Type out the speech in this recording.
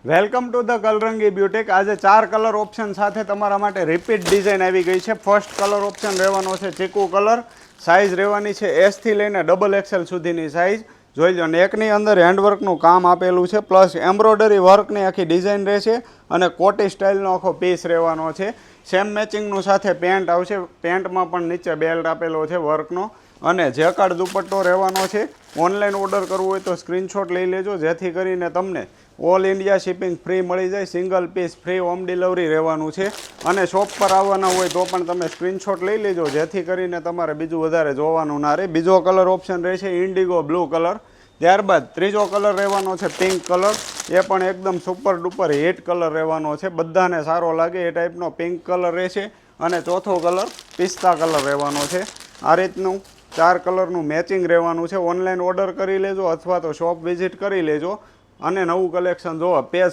Welcome to the Kalarangi boutique. આજે 4 colour option સાથે તમારા માટે રિપીટ ડિઝાઇન આવી ગઈ છે। ફર્સ્ટ કલર ઓપ્શન રહેવાનો છે ચીકુ કલર। સાઇઝ રહેવાની છે S થી લઈને XXL સુધીની સાઇઝ। જોઈ લો, નેકની અંદર હેન્ડવર્કનું કામ આપેલું છે, પ્લસ એમ્બ્રોઇડરી વર્કની આખી ડિઝાઇન રહેશે અને કોટી સ્ટાઇલનો આખો પીસ રહેવાનો છે। સેમ મેચિંગનું સાથે પેન્ટ આવશે। પેન્ટમાં પણ નીચે બેલ્ટ આપેલો છે વર્કનો અને જેકાર્ડ દુપટ્ટો રહેવાનો છે। ઓનલાઈન ઓર્ડર કરવું હોય તો સ્ક્રીનશોટ લઈ લેજો, જેથી કરીને તમને ઓલ ઇન્ડિયા શિપિંગ ફ્રી મળી જાય। Single piece free home delivery રહેવાનું છે અને શોપ પર આવવાના હોય તો પણ તમે સ્ક્રીનશોટ લઈ લેજો, જેથી કરીને તમારે બીજું વધારે જોવાનું ના રહે। બીજો કલર ઓપ્શન રહેશે ઇન્ડિગો બ્લુ કલર। ત્યારબાદ ત્રીજો કલર રહેવાનો છે પિંક કલર। એ પણ એકદમ સુપર ડુપર હિટ કલર રહેવાનો છે, બધાને સારો લાગે એ ટાઈપનો પિંક કલર રહેશે। અને ચોથો કલર પિસ્તા કલર રહેવાનો છે। આ રીતનું 4 કલરનું મેચિંગ રહેવાનું છે। ઓનલાઈન ઓર્ડર કરી લેજો અથવા તો શોપ વિઝિટ કરી લેજો અને નવું કલેક્શન જોવા પેજ